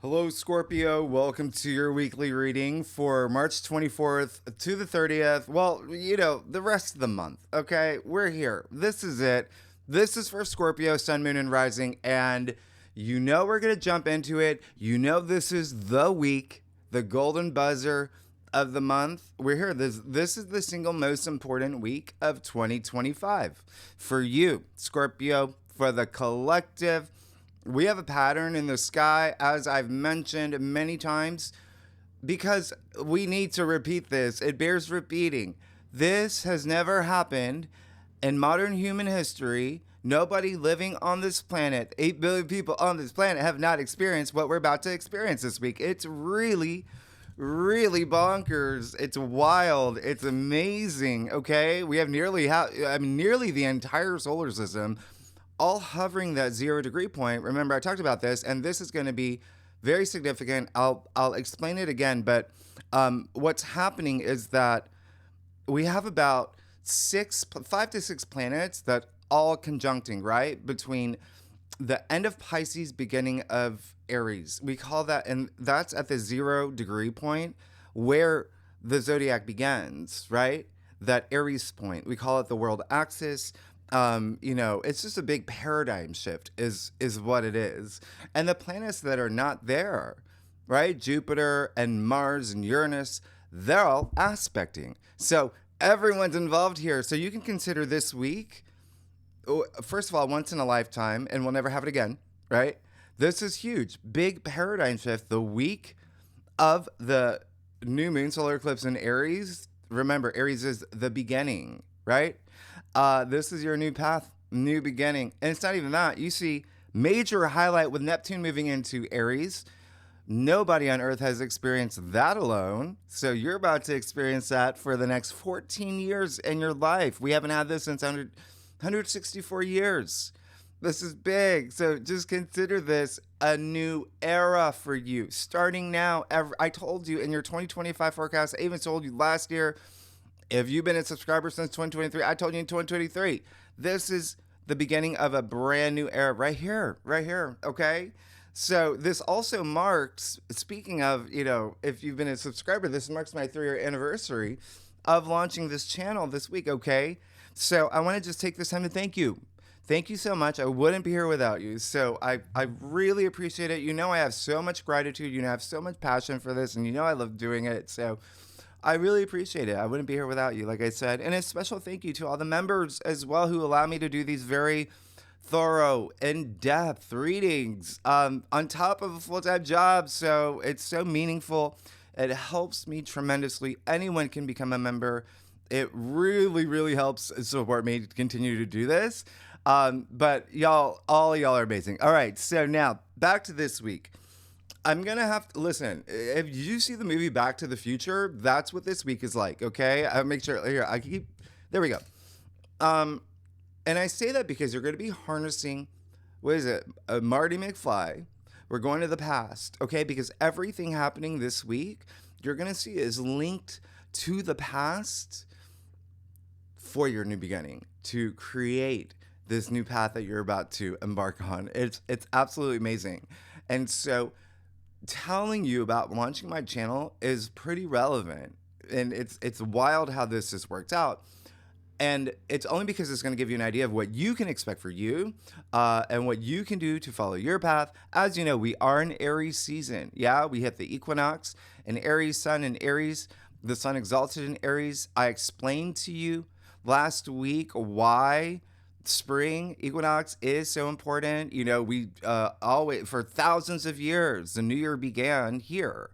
Hello, Scorpio. Welcome to your weekly reading for March 24th to the 30th. Well, the rest of the month, okay? We're here. This is it. This is for Scorpio, Sun, Moon, and Rising. And we're going to jump into it. This is the week, the golden buzzer of the month. We're here. This is the single most important week of 2025 for you, Scorpio, for the collective. We have a pattern in the sky, as I've mentioned many times, because we need to repeat this. It bears repeating. This has never happened in modern human history. Nobody living on this planet, 8 billion people on this planet, have not experienced what we're about to experience this week. It's really, really bonkers. It's wild. It's amazing. Okay, we have nearly the entire solar system all hovering that 0 degree point. Remember, I talked about this, and this is going to be very significant. I'll explain it again, but what's happening is that we have about 5 to 6 planets that all conjuncting, right, between the end of Pisces, beginning of Aries. We call that, and that's at the 0 degree point where the zodiac begins, right? That Aries point. We call it the world axis. It's just a big paradigm shift is what it is. And the planets that are not there, right? Jupiter and Mars and Uranus, they're all aspecting. So everyone's involved here. So you can consider this week, first of all, once in a lifetime, and we'll never have it again, right? This is huge. Big paradigm shift. The week of the new moon solar eclipse in Aries. Remember, Aries is the beginning, right? This is your new path, new beginning. And it's not even that. You see major highlight with Neptune moving into Aries. Nobody on Earth has experienced that alone. So you're about to experience that for the next 14 years in your life. We haven't had this since 164 years. This is big. So just consider this a new era for you. Starting now, I told you in your 2025 forecast, I even told you last year, if you've been a subscriber since 2023, I told you in 2023, this is the beginning of a brand new era right here, okay? So this also marks, speaking of, if you've been a subscriber, this marks my 3-year anniversary of launching this channel this week, okay? So I want to just take this time to thank you. Thank you so much. I wouldn't be here without you. So I really appreciate it. I have so much gratitude. I have so much passion for this, and I love doing it. So I really appreciate it. I wouldn't be here without you, like I said. And a special thank you to all the members as well who allow me to do these very thorough, in-depth readings on top of a full-time job. So it's so meaningful. It helps me tremendously. Anyone can become a member. It really, really helps support me to continue to do this. But all y'all are amazing. All right, so now back to this week. I'm going to have to listen. If you see the movie Back to the Future, that's what this week is like, okay? I'll make sure here. There we go. And I say that because you're going to be harnessing, what is it? Marty McFly. We're going to the past, okay? Because everything happening this week, you're going to see is linked to the past for your new beginning to create this new path that you're about to embark on. It's absolutely amazing. And so telling you about launching my channel is pretty relevant, and it's wild how this has worked out, and it's only because it's going to give you an idea of what you can expect for you, and what you can do to follow your path. As you know, we are in Aries season. We hit the equinox in Aries, Sun in Aries, the Sun exalted in Aries. I explained to you last week why spring equinox is so important. We always, for thousands of years, the new year began here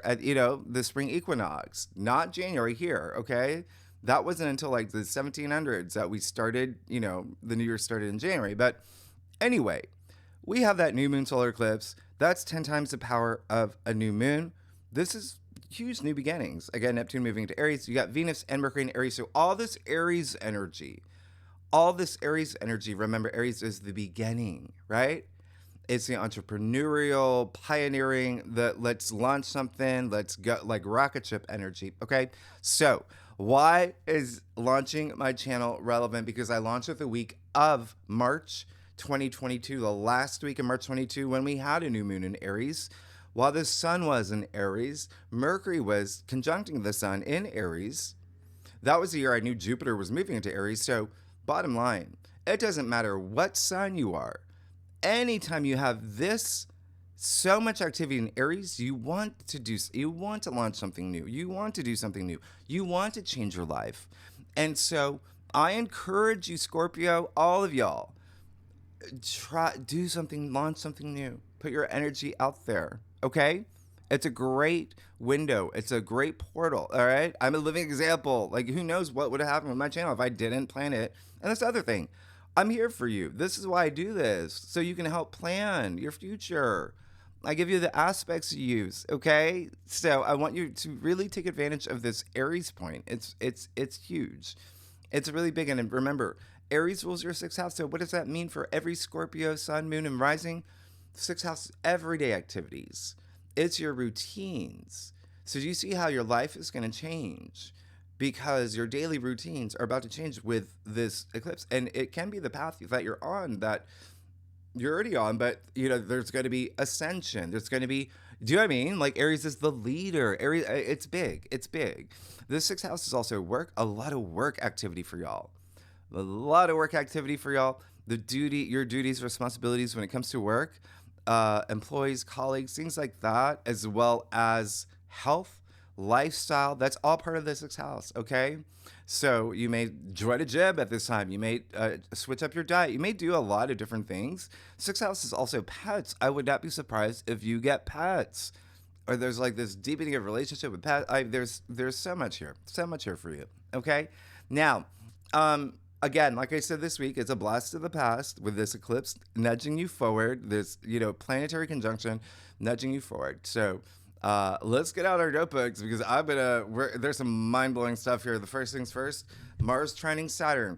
at the spring equinox, not January here, okay? That wasn't until like the 1700s that we started, the new year started in January. But anyway, we have that new moon solar eclipse. That's 10 times the power of a new moon. This is huge new beginnings. Again, Neptune moving to Aries. You got Venus and Mercury in Aries. So all this Aries energy, remember, Aries is the beginning, right? It's the entrepreneurial, pioneering, the let's launch something, let's go, like rocket ship energy, okay? So why is launching my channel relevant? Because I launched it the week of March 2022, the last week of March 22, when we had a new moon in Aries. While the sun was in Aries, Mercury was conjuncting the sun in Aries. That was the year I knew Jupiter was moving into Aries. So, bottom line, it doesn't matter what sign you are. Anytime you have this so much activity in Aries, you want to launch something new. You want to do something new. You want to change your life. And so I encourage you, Scorpio, all of y'all, launch something new. Put your energy out there, okay? It's a great window. It's a great portal, all right? I'm a living example. Like, who knows what would have happened with my channel if I didn't plan it. And that's the other thing. I'm here for you. This is why I do this, so you can help plan your future. I give you the aspects you use, okay? So I want you to really take advantage of this Aries point. It's huge. It's really big. And remember, Aries rules your sixth house. So what does that mean for every Scorpio, sun, moon, and rising? Sixth house, everyday activities. It's your routines. So do you see how your life is going to change? Because your daily routines are about to change with this eclipse. And it can be the path that you're on, that you're already on, but there's going to be ascension. There's going to be, do you know what I mean? Like, Aries is the leader. Aries, it's big. It's big. This sixth house is also work, a lot of work activity for y'all. A lot of work activity for y'all. Your duties, responsibilities when it comes to work, employees, colleagues, things like that, as well as health, lifestyle. That's all part of the sixth house, okay? So you may join a gym at this time. You may switch up your diet. You may do a lot of different things. Sixth house is also pets. I would not be surprised if you get pets, or there's like this deepening of relationship with pets. There's so much here for you. Okay, now, again, like I said, this week it's a blast of the past with this eclipse nudging you forward. This planetary conjunction nudging you forward. So. Let's get out our notebooks, because there's some mind-blowing stuff here. The first things first, Mars trining Saturn.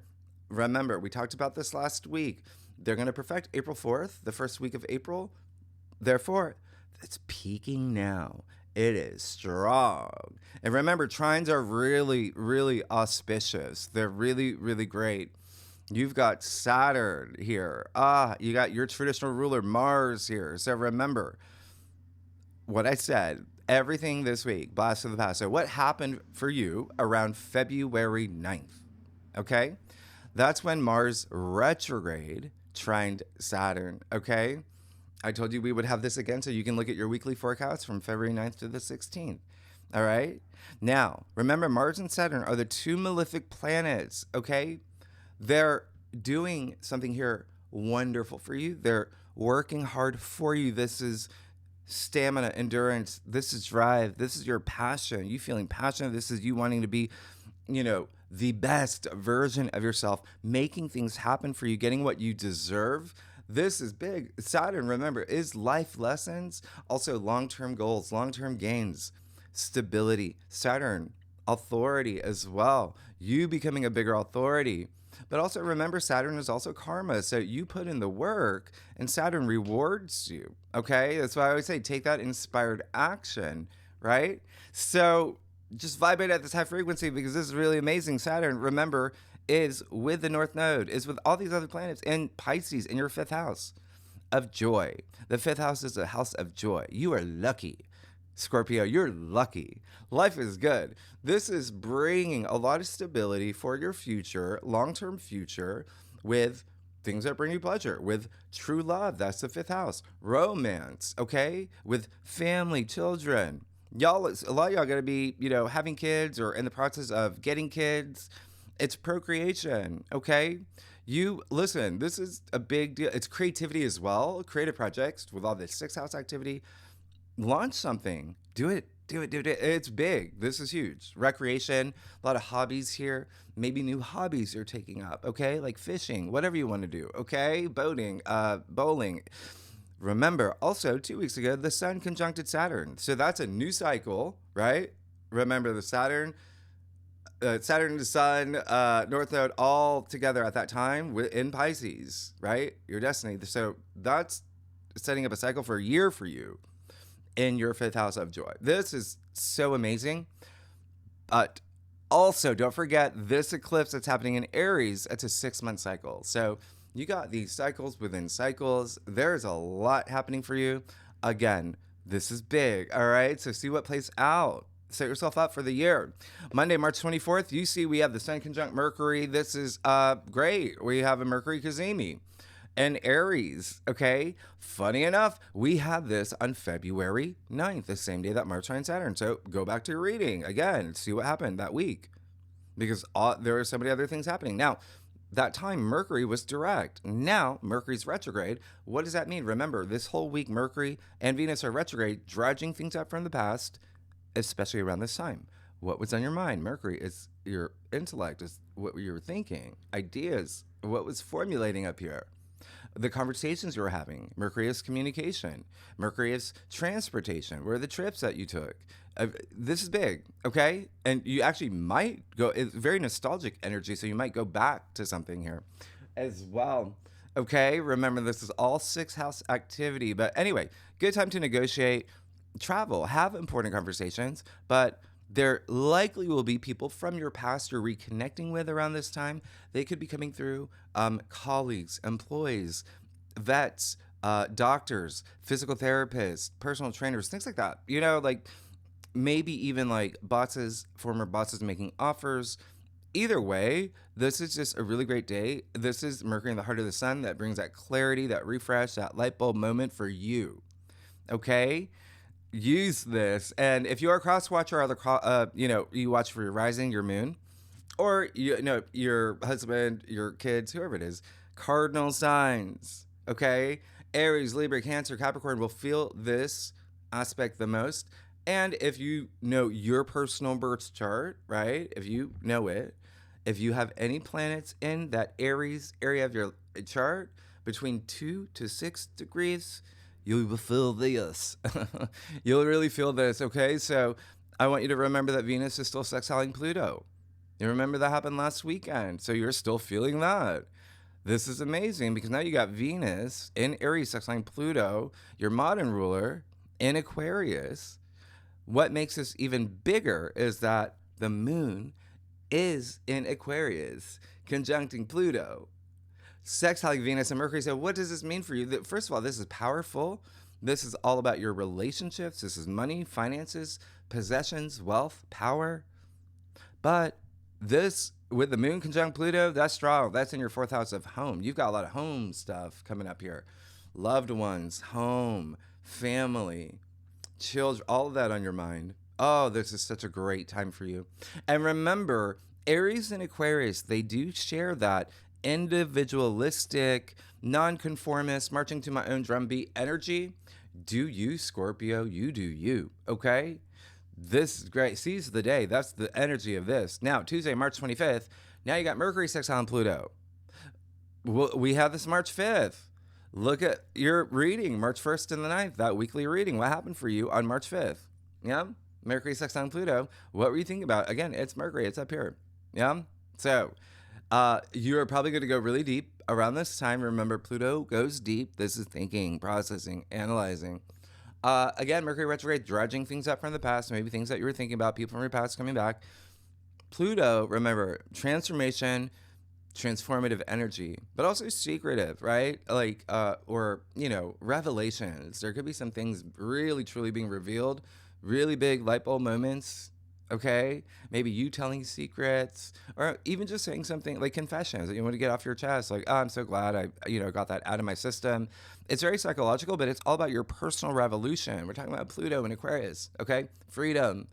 Remember, we talked about this last week. They're going to perfect April 4th, the first week of April. Therefore, it's peaking now. It is strong. And remember, trines are really, really auspicious. They're really, really great. You've got Saturn here. You got your traditional ruler, Mars, here. So remember what I said, everything this week, blast of the past. So what happened for you around February 9th? Okay? That's when Mars retrograde trined Saturn, okay? I told you we would have this again, so you can look at your weekly forecast from February 9th to the 16th, all right? Now, remember, Mars and Saturn are the two malefic planets, okay? They're doing something here wonderful for you. They're working hard for you. This is stamina, endurance. This is drive. This is your passion. You feeling passionate. This is you wanting to be, the best version of yourself, making things happen for you, getting what you deserve. This is big. Saturn, remember, is life lessons, also long-term goals, long-term gains, stability. Saturn, authority as well. You becoming a bigger authority. But also remember, Saturn is also karma. So you put in the work and Saturn rewards you. Okay? That's why I always say take that inspired action, right? So just vibrate at this high frequency, because this is really amazing. Saturn, remember, is with the North Node, is with all these other planets in Pisces in your fifth house of joy. The fifth house is a house of joy. You are lucky. Scorpio, you're lucky. Life is good. This is bringing a lot of stability for your future, long-term future, with things that bring you pleasure, with true love. That's the fifth house. Romance, okay? With family, children. Y'all, a lot of y'all going to be, having kids or in the process of getting kids. It's procreation, okay? Listen, this is a big deal. It's creativity as well. Creative projects with all this sixth house activity. Launch something. Do it. It's big. This is huge. Recreation, a lot of hobbies here. Maybe new hobbies you're taking up, okay? Like fishing, whatever you want to do, okay? Boating, bowling. Remember, also, 2 weeks ago, the sun conjuncted Saturn. So that's a new cycle, right? Remember the Saturn, the sun, North Node, all together at that time in Pisces, right? Your destiny. So that's setting up a cycle for a year for you in your fifth house of joy. This is so amazing. But also, don't forget this eclipse that's happening in Aries. It's a 6-month cycle. So You got these cycles within cycles. There's a lot happening for you. Again, this is big, all right? So see what plays out. Set yourself up for the year. Monday, March 24th, you see we have the Sun conjunct Mercury. This is great. We have a Mercury Kazemi and Aries, okay? Funny enough, we had this on February 9th, the same day that Mars trines Saturn. So go back to your reading again, see what happened that week because there are so many other things happening. Now, that time Mercury was direct. Now Mercury's retrograde. What does that mean? Remember, this whole week Mercury and Venus are retrograde, dredging things up from the past, especially around this time. What was on your mind? Mercury is your intellect, is what you were thinking, ideas, what was formulating up here. The conversations you were having. Mercury is communication. Mercury is transportation. Where are the trips that you took? This is big, okay? And you actually might go, it's very nostalgic energy, so you might go back to something here as well. Okay, remember this is all sixth house activity. But anyway, good time to negotiate, travel, have important conversations, but there likely will be people from your past you're reconnecting with around this time. They could be coming through, colleagues, employees, vets, doctors, physical therapists, personal trainers, things like that. You know, like maybe even like bosses, former bosses making offers. Either way, this is just a really great day. This is Mercury in the heart of the sun that brings that clarity, that refresh, that light bulb moment for you. Okay? Use this. And if you are a cross watcher, you watch for your rising, your moon, or your husband, your kids, whoever it is, cardinal signs. Okay, Aries, Libra, Cancer, Capricorn will feel this aspect the most. And if you know your personal birth chart, right? If you know it, if you have any planets in that Aries area of your chart between 2 to 6 degrees, you will feel this. You'll really feel this, okay? So I want you to remember that Venus is still sextiling Pluto. You remember that happened last weekend, so you're still feeling that. This is amazing because now you got Venus in Aries sextiling Pluto, your modern ruler, in Aquarius. What makes this even bigger is that the moon is in Aquarius, conjuncting Pluto. Sextiling Venus and Mercury. So what does this mean for you? First of all, this is powerful. This is all about your relationships. This is money, finances, possessions, wealth, power. But this, with the moon conjunct Pluto, that's strong. That's in your fourth house of home. You've got a lot of home stuff coming up here. Loved ones, home, family, children, all of that on your mind. Oh, this is such a great time for you. And remember, Aries and Aquarius, they do share that individualistic, nonconformist, marching to my own drumbeat energy. Do you, Scorpio? You do you, okay? This is great. Seize the day. That's the energy of this. Now, Tuesday, March 25th, now you got Mercury sextile Pluto. We have this March 5th. Look at your reading, March 1st and the 9th, that weekly reading. What happened for you on March 5th? Yeah? Mercury sextile Pluto. What were you thinking about? Again, it's Mercury. It's up here. Yeah? So, you're probably going to go really deep around this time. Remember, Pluto goes deep. This is thinking, processing, analyzing. Again, Mercury retrograde, dredging things up from the past, maybe things that you were thinking about, people from your past coming back. Pluto, remember, transformation, transformative energy, but also secretive, right? Like, revelations. There could be some things really, truly being revealed, really big light bulb moments. Okay, maybe you telling secrets, or even just saying something like confessions that you want to get off your chest. Like, oh, I'm so glad I got that out of my system. It's very psychological, but it's all about your personal revolution. We're talking about Pluto and Aquarius. Okay, freedom.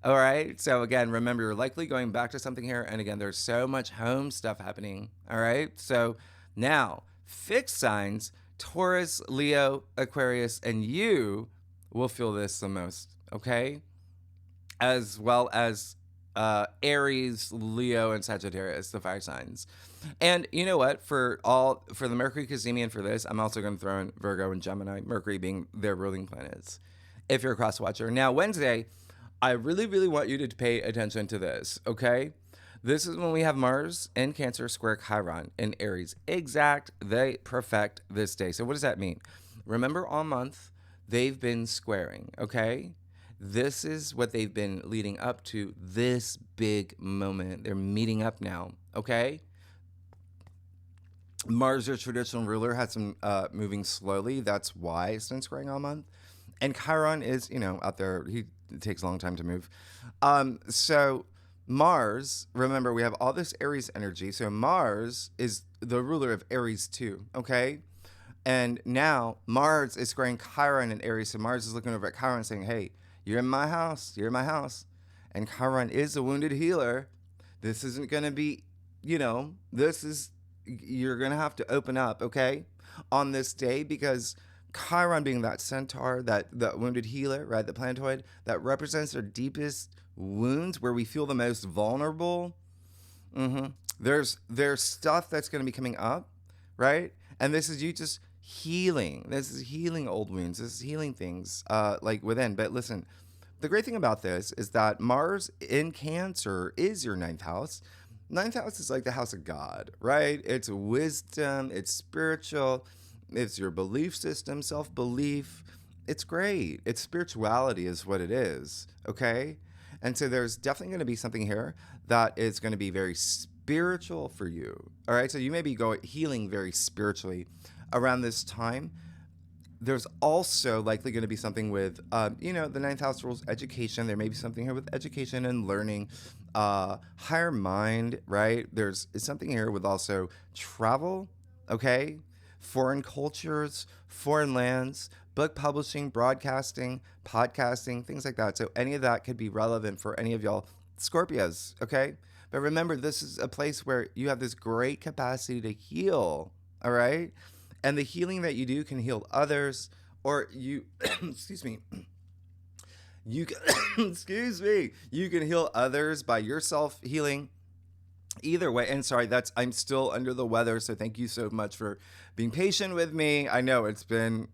All right. So again, remember, you're likely going back to something here, and again, there's so much home stuff happening. All right. So now, fixed signs: Taurus, Leo, Aquarius, and you will feel this the most. Okay. As well as Aries, Leo, and Sagittarius, the fire signs. And you know what? For the Mercury Cazimian for this, I'm also going to throw in Virgo and Gemini, Mercury being their ruling planets, if you're a cross watcher. Now, Wednesday, I really, really want you to pay attention to this, okay? This is when we have Mars in Cancer square Chiron in Aries. Exact, they perfect this day. So what does that mean? Remember, all month, they've been squaring, okay? This is what they've been leading up to, this big moment. They're meeting up now, okay? Mars, your traditional ruler, has been moving slowly. That's why it's been squaring all month. And Chiron is, out there. It takes a long time to move. So Mars, remember, we have all this Aries energy. So Mars is the ruler of Aries too. Okay. And now Mars is squaring Chiron in Aries. So Mars is looking over at Chiron saying, hey, you're in my house. You're in my house. And Chiron is a wounded healer. This isn't going to be, you're going to have to open up, okay, on this day because Chiron being that centaur, that wounded healer, right, the planetoid, that represents our deepest wounds where we feel the most vulnerable. Mm-hmm. There's stuff that's going to be coming up, right? And this is you just healing. This is healing old wounds. This is healing things like within. But listen, the great thing about this is that Mars in Cancer is your ninth house. Ninth house is like the house of God, right? It's wisdom, it's spiritual, it's your belief system, self belief. It's great. It's spirituality, is what it is, okay? And so there's definitely going to be something here that is going to be very spiritual for you, all right? So you may be going healing very spiritually around this time. There's also likely going to be something with, the ninth house rules education. There may be something here with education and learning, higher mind, right? There's something here with also travel, okay? Foreign cultures, foreign lands, book publishing, broadcasting, podcasting, things like that. So any of that could be relevant for any of y'all Scorpios, okay? But remember, this is a place where you have this great capacity to heal, all right? And the healing that you do can heal others, or you, excuse me, you can, excuse me, you can heal others by yourself healing. Either way, and sorry, I'm still under the weather, so thank you so much for being patient with me. I know it's been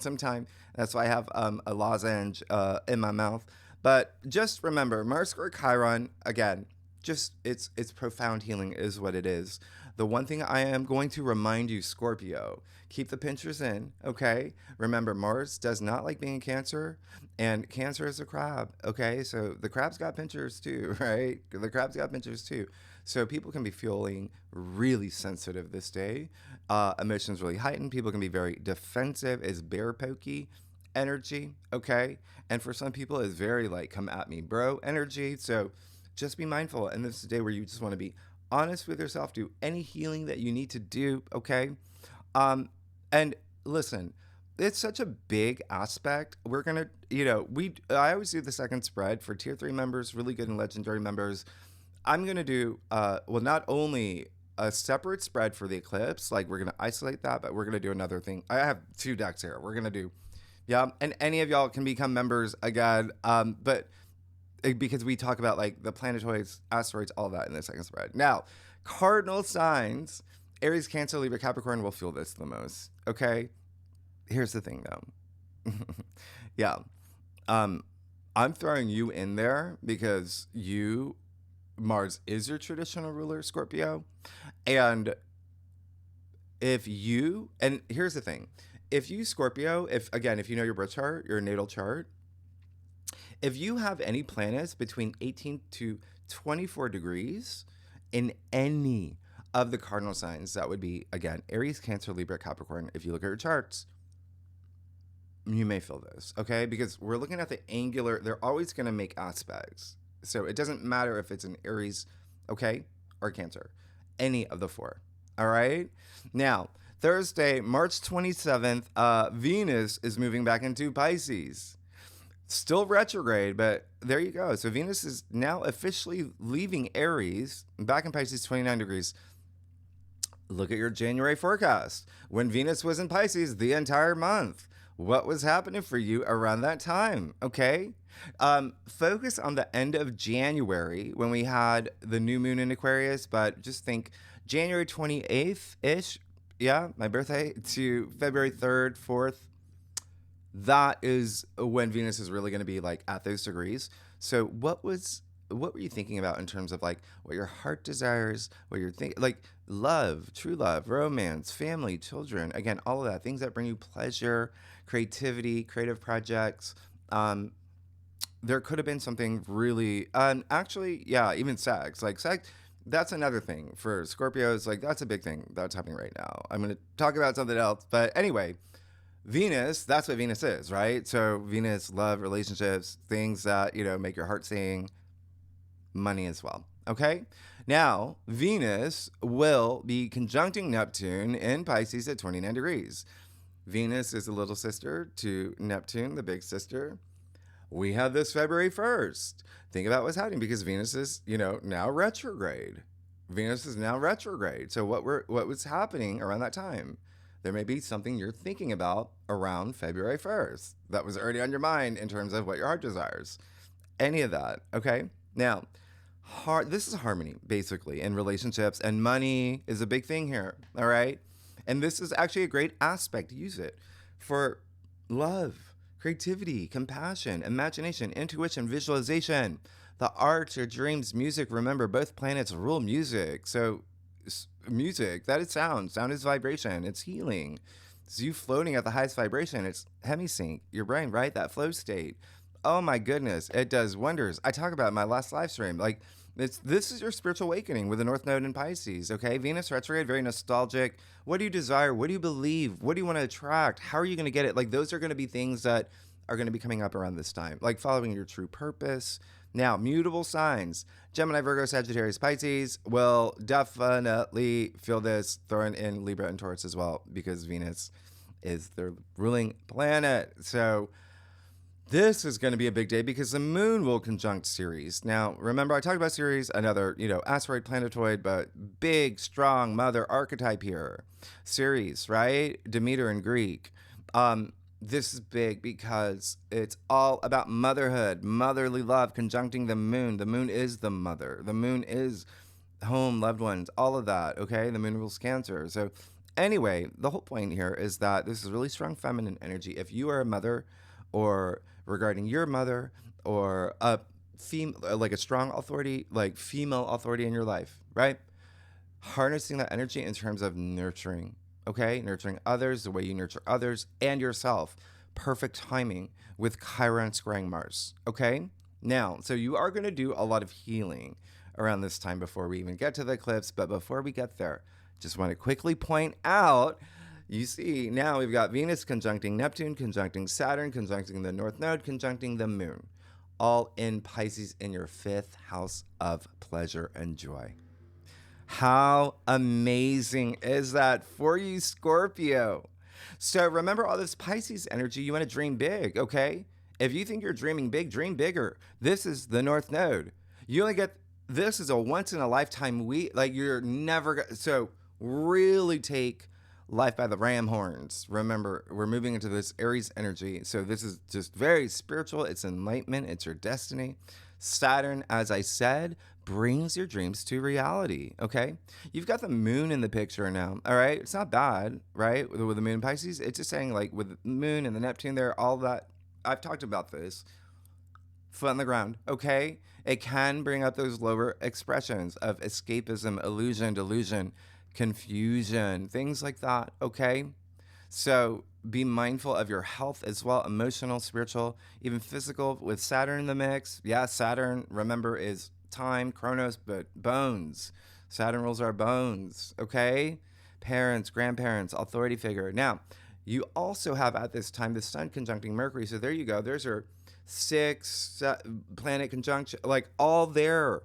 some time. That's why I have a lozenge in my mouth. But just remember, Mars square Chiron again. Just it's profound healing is what it is. The one thing I am going to remind you, Scorpio, keep the pinchers in, okay? Remember, Mars does not like being in Cancer, and Cancer is a crab, okay? So the crab's got pinchers too, right? The crab's got pinchers too. So people can be feeling really sensitive this day. Emotions really heightened. People can be very defensive. Is bear pokey energy, okay? And for some people, it's very like come at me, bro energy. So just be mindful. And this is a day where you just want to be honest with yourself. Do any healing that you need to do, okay? And listen, it's such a big aspect. We're gonna, I always do the second spread for tier 3 members, really good and legendary members. I'm going to do, not only a separate spread for the eclipse, like we're going to isolate that, but we're going to do another thing. I have 2 decks here. We're going to do, yeah, and any of y'all can become members again, but because we talk about like the planetoids, asteroids, all that in the second spread. Now, cardinal signs, Aries, Cancer, Libra, Capricorn will feel this the most, okay? Here's the thing though. Yeah. I'm throwing you in there because Mars is your traditional ruler, Scorpio. And here's the thing. If you, Scorpio, if you know your birth chart, your natal chart, if you have any planets between 18 to 24 degrees in any of the cardinal signs, that would be, again, Aries, Cancer, Libra, Capricorn. If you look at your charts, you may feel this, okay? Because we're looking at the angular, they're always going to make aspects. So it doesn't matter if it's an Aries, okay, or Cancer. Any of the 4. All right? Now, Thursday, March 27th, Venus is moving back into Pisces. Still retrograde, but there you go. So Venus is now officially leaving Aries, back in Pisces, 29 degrees. Look at your January forecast. When Venus was in Pisces the entire month, what was happening for you around that time, okay? Focus on the end of January when we had the new moon in Aquarius, but just think January 28th-ish, yeah, my birthday, to February 3rd, 4th. That is when Venus is really going to be like at those degrees. So what were you thinking about in terms of like what your heart desires, what you're thinking, like love, true love, romance, family, children, again, all of that, things that bring you pleasure, creativity, creative projects. There could have been something really, actually, yeah, even sex, like sex, that's another thing for Scorpios. Like, that's a big thing that's happening right now. I'm going to talk about something else. But anyway, Venus, that's what Venus is, right? So Venus, love, relationships, things that, make your heart sing, money as well. Okay? Now, Venus will be conjuncting Neptune in Pisces at 29 degrees. Venus is the little sister to Neptune, the big sister. We have this February 1st. Think about what's happening because Venus is, now retrograde. Venus is now retrograde. So what was happening around that time? There may be something you're thinking about around February 1st that was already on your mind in terms of what your heart desires. Any of that, okay? Now, this is harmony, basically, in relationships, and money is a big thing here, all right? And this is actually a great aspect to use it for love, creativity, compassion, imagination, intuition, visualization, the arts, your dreams, music. Remember, both planets rule music. So music, that is sound. Sound is vibration. It's healing. It's you floating at the highest vibration. It's hemisync, your brain, right? That flow state. Oh my goodness, it does wonders. I talk about it in my last live stream. Like, this is your spiritual awakening with the North Node in Pisces, okay? Venus retrograde, very nostalgic. What do you desire? What do you believe? What do you want to attract? How are you going to get it? Like, those are going to be things that are going to be coming up around this time, like following your true purpose. Now, mutable signs, Gemini, Virgo, Sagittarius, Pisces will definitely feel this, throwing in Libra and Taurus as well, because Venus is their ruling planet. So this is going to be a big day because the moon will conjunct Ceres. Now, remember, I talked about Ceres, another, asteroid, planetoid, but big, strong mother archetype here. Ceres, right? Demeter in Greek. This is big because it's all about motherhood, motherly love conjuncting the moon. The moon is the mother. The moon is home, loved ones, all of that, okay? The moon rules Cancer. So anyway, the whole point here is that this is really strong feminine energy. If you are a mother, or regarding your mother, or a like a strong authority, like female authority in your life, right? Harnessing that energy in terms of nurturing, okay? Nurturing others, the way you nurture others and yourself. Perfect timing with Chiron squaring Mars, okay? Now, so you are going to do a lot of healing around this time before we even get to the eclipse. But before we get there, just want to quickly point out, you see, now we've got Venus conjuncting Neptune, conjuncting Saturn, conjuncting the North Node, conjuncting the Moon, all in Pisces in your 5th house of pleasure and joy. How amazing is that for you, Scorpio? So remember all this Pisces energy. You want to dream big, okay? If you think you're dreaming big, dream bigger. This is the North Node. You only get, this is a once in a lifetime week. Like, you're never, so really take life by the ram horns. Remember, we're moving into this Aries energy. So this is just very spiritual. It's enlightenment. It's your destiny. Saturn, as I said, brings your dreams to reality, okay? You've got the moon in the picture now, all right? It's not bad, right? With the moon in Pisces, it's just saying, like, with the moon and the Neptune there, all that, I've talked about this. Foot on the ground, okay? It can bring up those lower expressions of escapism, illusion, delusion, confusion, things like that, okay? So be mindful of your health as well, emotional, spiritual, even physical, with Saturn in the mix. Yeah, Saturn, remember, is time, Chronos, but bones. Saturn rules our bones, okay? Parents, grandparents, authority figure. Now, you also have at this time the sun conjuncting Mercury. So there you go. There's your 6 planet conjunction, like all there,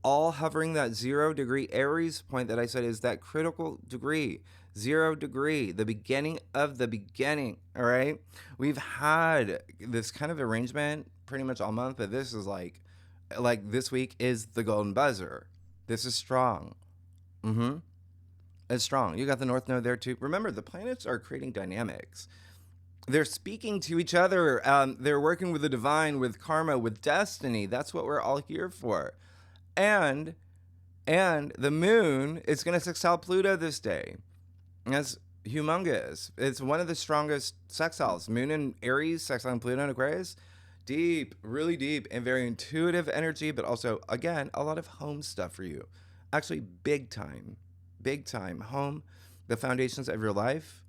all hovering that 0 degree Aries point that I said is that critical degree. 0 degree, the beginning of the beginning, all right? We've had this kind of arrangement pretty much all month, but this is like this week is the golden buzzer. This is strong. It's strong. You got the North Node there too. Remember, the planets are creating dynamics. They're speaking to each other. They're working with the divine, with karma, with destiny. That's what we're all here for. And the moon is going to sextile Pluto this day. That's humongous. It's one of the strongest sextiles. Moon in Aries, sextiling Pluto in Aquarius. Deep, really deep, and very intuitive energy, but also, again, a lot of home stuff for you. Actually, big time. Home, the foundations of your life,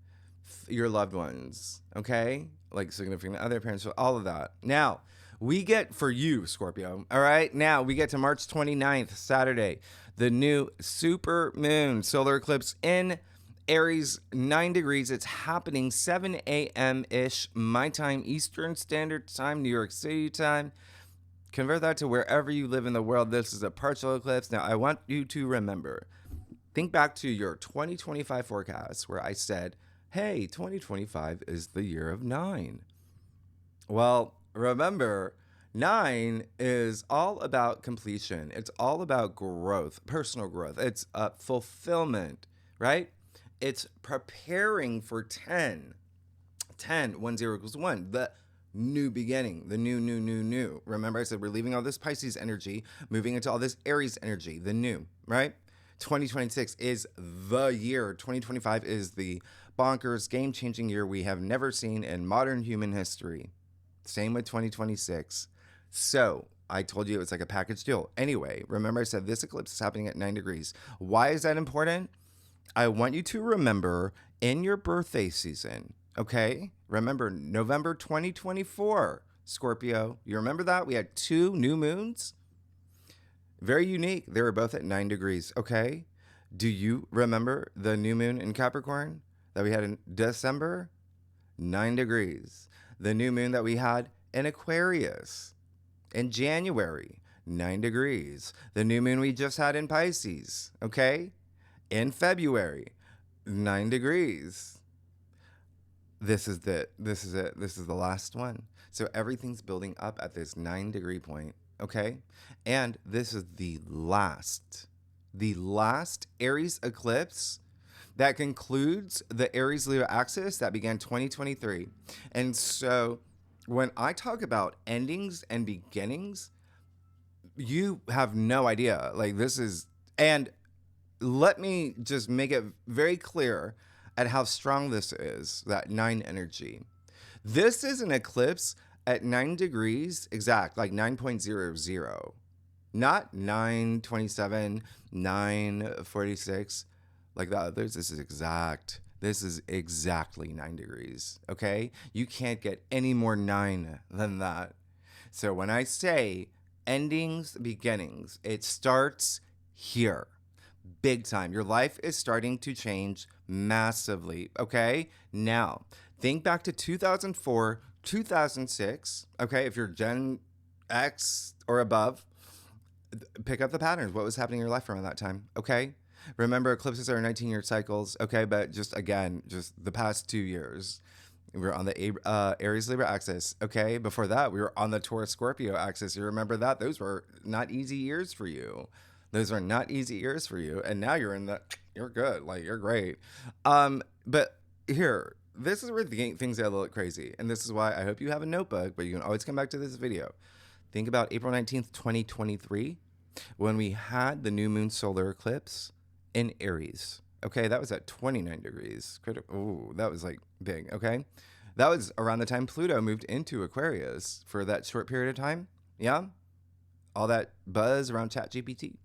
your loved ones, okay? Like significant other, parents, all of that. Now, we get for you, Scorpio. All right. Now we get to March 29th, Saturday, the new super moon solar eclipse in Aries, 9 degrees. It's happening 7 a.m. ish, my time, Eastern Standard Time, New York City time. Convert that to wherever you live in the world. This is a partial eclipse. Now, I want you to remember, think back to your 2025 forecast where I said, hey, 2025 is the year of 9. Well, remember, 9 is all about completion. It's all about growth, personal growth. It's fulfillment, right? It's preparing for 10. 10, 1, 0 equals 1. The new beginning, the new. Remember, I said we're leaving all this Pisces energy, moving into all this Aries energy, the new, right? 2026 is the year. 2025 is the bonkers, game-changing year we have never seen in modern human history. Same with 2026. So I told you it was like a package deal. Anyway, remember I said this eclipse is happening at 9 degrees. Why is that important? I want you to remember in your birthday season, okay? Remember November 2024, Scorpio. You remember that? We had 2 new moons. Very unique. They were both at 9 degrees, okay? Do you remember the new moon in Capricorn that we had in December? 9 degrees. The new moon that we had in Aquarius in January, 9 degrees. The new moon we just had in Pisces, okay? In February, 9 degrees. This is it. This is the last one. So everything's building up at this 9 degree point, okay? And this is the last Aries eclipse that concludes the Aries Leo axis that began 2023. And so when I talk about endings and beginnings, you have no idea. Like this is, and let me just make it very clear at how strong this is, that 9 energy. This is an eclipse at 9 degrees exact, like 9.00. Not 927, 946, like the others. This is exact. This is exactly 9 degrees, okay? You can't get any more 9 than that. So when I say endings, beginnings, it starts here. Big time. Your life is starting to change massively, okay? Now, think back to 2004, 2006, okay? If you're Gen X or above, pick up the patterns. What was happening in your life around that time, okay? Remember, eclipses are 19-year cycles, okay? But just the past 2 years, we were on the Aries Libra axis, okay? Before that, we were on the Taurus Scorpio axis. You remember that? Those were not easy years for you. Those are not easy years for you. And now you're good. Like, you're great. But here, this is where things get a little crazy. And this is why I hope you have a notebook, but you can always come back to this video. Think about April 19th, 2023, when we had the new moon solar eclipse in Aries. Okay, that was at 29 degrees. Oh, that was like big, okay? That was around the time Pluto moved into Aquarius for that short period of time. Yeah? All that buzz around ChatGPT.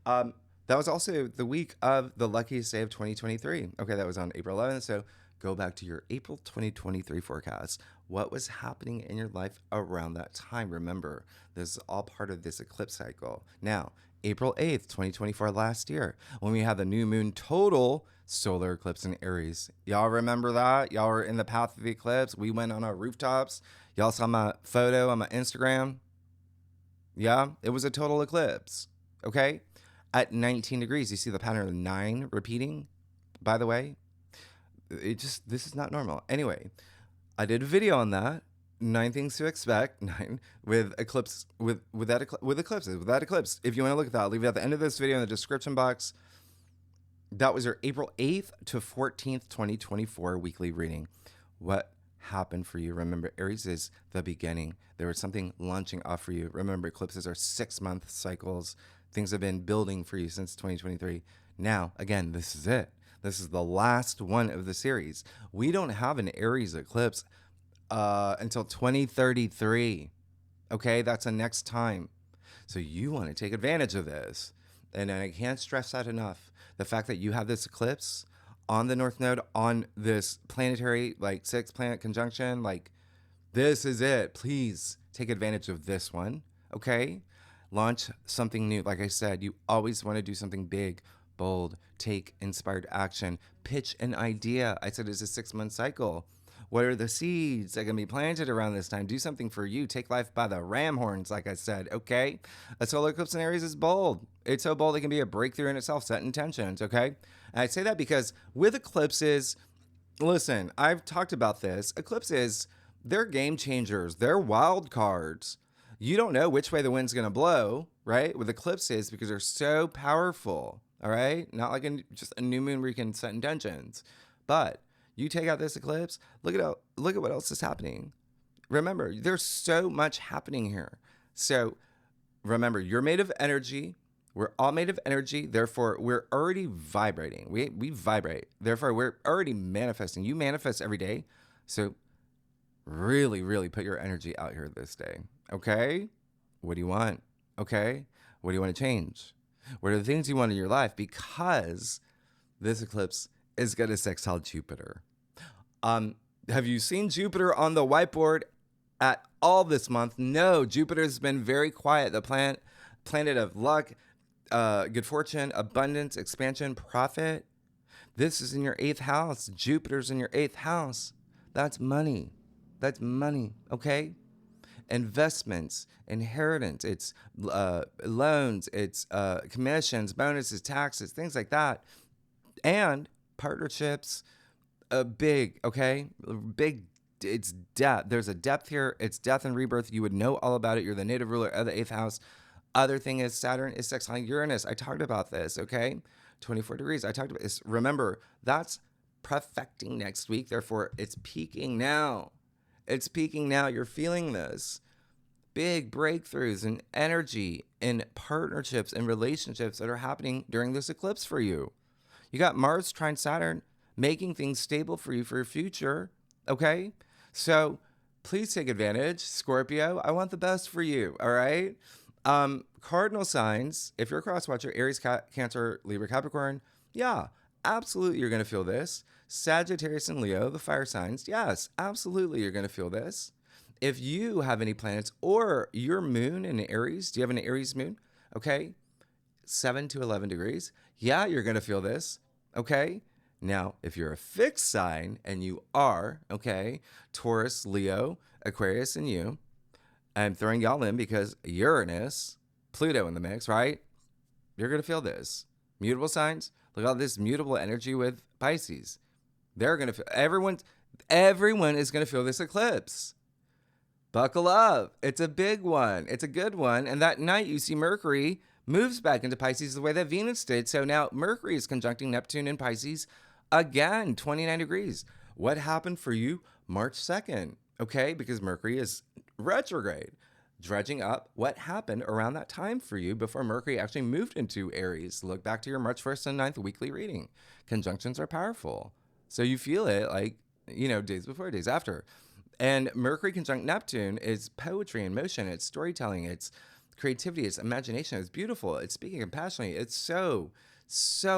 That was also the week of the luckiest day of 2023. Okay, that was on April 11th. So go back to your April 2023 forecast. What was happening in your life around that time? Remember, this is all part of this eclipse cycle. Now, April 8th, 2024, last year, when we had the new moon total solar eclipse in Aries. Y'all remember that? Y'all were in the path of the eclipse. We went on our rooftops. Y'all saw my photo on my Instagram. Yeah, it was a total eclipse. Okay? At 19 degrees, you see the pattern of 9 repeating, by the way. This is not normal. Anyway, I did a video on that. 9 things to expect. 9 with eclipses. With that eclipse. If you want to look at that, I'll leave it at the end of this video in the description box. That was your April 8th to 14th, 2024 weekly reading. What happened for you? Remember, Aries is the beginning. There was something launching off for you. Remember, eclipses are 6-month cycles. Things have been building for you since 2023. Now, again, this is it. This is the last one of the series. We don't have an Aries eclipse until 2033. Okay, that's the next time. So you want to take advantage of this. And I can't stress that enough. The fact that you have this eclipse on the North Node, on this planetary, like 6-planet conjunction, like This is it. Please take advantage of this one, okay? Launch something new. Like I said, you always want to do something big, bold, take inspired action, pitch an idea. I said it's a 6-month cycle. What are the seeds that can be planted around this time? Do something for you. Take life by the ram horns, like I said, okay? A solar eclipse in Aries is bold. It's so bold it can be a breakthrough in itself, set intentions, okay? And I say that because with eclipses, listen, I've talked about this. Eclipses, they're game changers. They're wild cards. You don't know which way the wind's going to blow, right? With eclipses because they're so powerful, all right? Not like just a new moon where you can set intentions. But you take out this eclipse, look at what else is happening. Remember, there's so much happening here. So remember, you're made of energy. We're all made of energy. Therefore, we're already vibrating. We vibrate. Therefore, we're already manifesting. You manifest every day. So really, really put your energy out here this day. Okay? What do you want? Okay? What do you want to change? What are the things you want in your life? Because this eclipse is going to sextile Jupiter. Have you seen Jupiter on the whiteboard at all this month? No, Jupiter's been very quiet. The planet of luck, good fortune, abundance, expansion, profit. This is in your 8th house. Jupiter's in your 8th house. That's money. That's money, okay? Investments, inheritance, it's loans, it's commissions, bonuses, taxes, things like that. And partnerships, big, okay? Big, it's depth. There's a depth here. It's death and rebirth. You would know all about it. You're the native ruler of the 8th house. Other thing is Saturn is sextiling Uranus. I talked about this, okay? 24 degrees. I talked about this. Remember, that's perfecting next week. Therefore, it's peaking now. It's peaking now. You're feeling this. Big breakthroughs and energy in partnerships and relationships that are happening during this eclipse for you. You got Mars trine Saturn making things stable for you for your future, okay? So please take advantage. Scorpio, I want the best for you, all right? Cardinal signs, if you're a cross watcher, Aries, Cancer, Libra, Capricorn, yeah, absolutely you're going to feel this. Sagittarius and Leo, the fire signs, yes, absolutely you're going to feel this. If you have any planets or your moon in Aries, do you have an Aries moon? Okay, 7 to 11 degrees. Yeah, you're going to feel this. Okay. Now, if you're a fixed sign, and you are, okay, Taurus, Leo, Aquarius, and you, I'm throwing y'all in because Uranus, Pluto in the mix, right? You're going to feel this. Mutable signs, look at all this mutable energy with Pisces. They're going to feel, everyone is going to feel this eclipse. Buckle up. It's a big one. It's a good one. And that night you see Mercury moves back into Pisces the way that Venus did. So now Mercury is conjuncting Neptune in Pisces again, 29 degrees. What happened for you March 2nd? Okay, because Mercury is retrograde. Dredging up what happened around that time for you before Mercury actually moved into Aries. Look back to your March 1st and 9th weekly reading. Conjunctions are powerful. So you feel it like, days before, days after. And Mercury conjunct Neptune is poetry in motion. It's storytelling. It's creativity. It's imagination. It's beautiful. It's speaking compassionately. It's so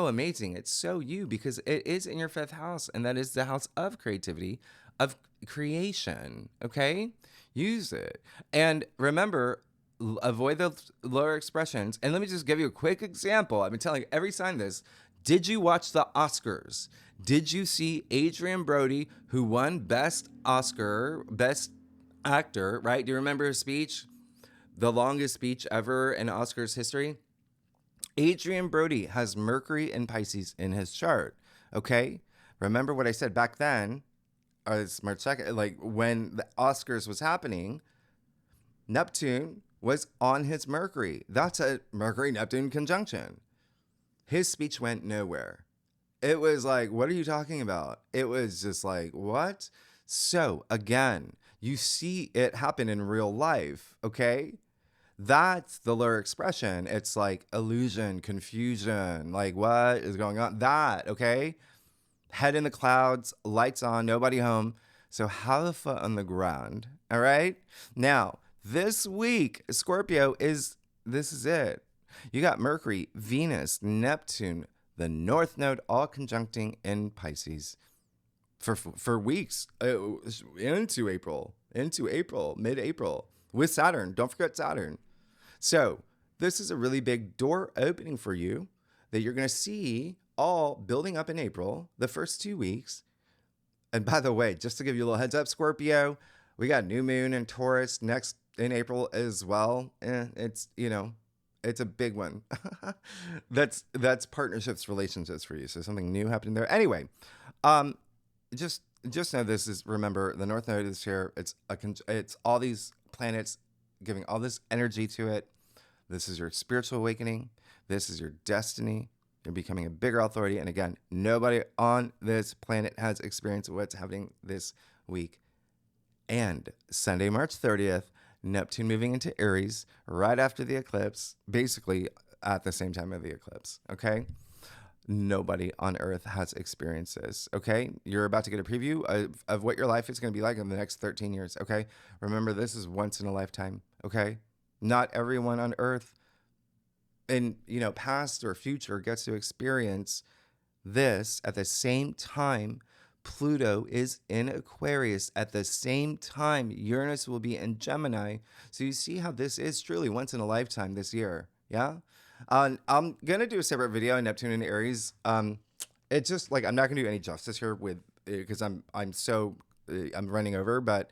amazing. It's so you because it is in your 5th house. And that is the house of creativity, of creation. Okay? Use it. And remember, avoid the lower expressions. And let me just give you a quick example. I've been telling every sign this. Did you watch the Oscars? Did you see Adrian Brody, who won Best Oscar, Best Actor, right? Do you remember his speech? The longest speech ever in Oscars history? Adrian Brody has Mercury and Pisces in his chart, okay? Remember what I said back then, it's March 2nd, like when the Oscars was happening, Neptune was on his Mercury. That's a Mercury-Neptune conjunction. His speech went nowhere. It was like, what are you talking about? It was just like, what? So again, you see it happen in real life, okay? That's the lower expression. It's like illusion, confusion, like what is going on? That, okay? Head in the clouds, lights on, nobody home. So have a foot on the ground, all right? Now, this week, Scorpio this is it. You got Mercury, Venus, Neptune, the North Node all conjuncting in Pisces for weeks into April. into April, mid-April, with Saturn. Don't forget Saturn. So this is a really big door opening for you that you're going to see all building up in April, the first 2 weeks. And by the way, just to give you a little heads up, Scorpio, we got new moon in Taurus next in April as well. It's, it's a big one. that's partnerships, relationships for you. So something new happening there. Anyway, just know this is, remember, the North Node is here. It's all these planets giving all this energy to it. This is your spiritual awakening. This is your destiny. You're becoming a bigger authority. And again, nobody on this planet has experienced what's happening this week. And Sunday, March 30th, Neptune moving into Aries right after the eclipse, basically at the same time of the eclipse, okay? Nobody on Earth has experienced this, okay? You're about to get a preview of what your life is going to be like in the next 13 years, okay? Remember, this is once in a lifetime, okay? Not everyone on Earth in, past or future gets to experience this at the same time Pluto is in Aquarius. At the same time, Uranus will be in Gemini. So you see how this is truly once in a lifetime this year, yeah? I'm going to do a separate video on Neptune and Aries. It's just like, I'm not going to do any justice here with, because I'm running over, but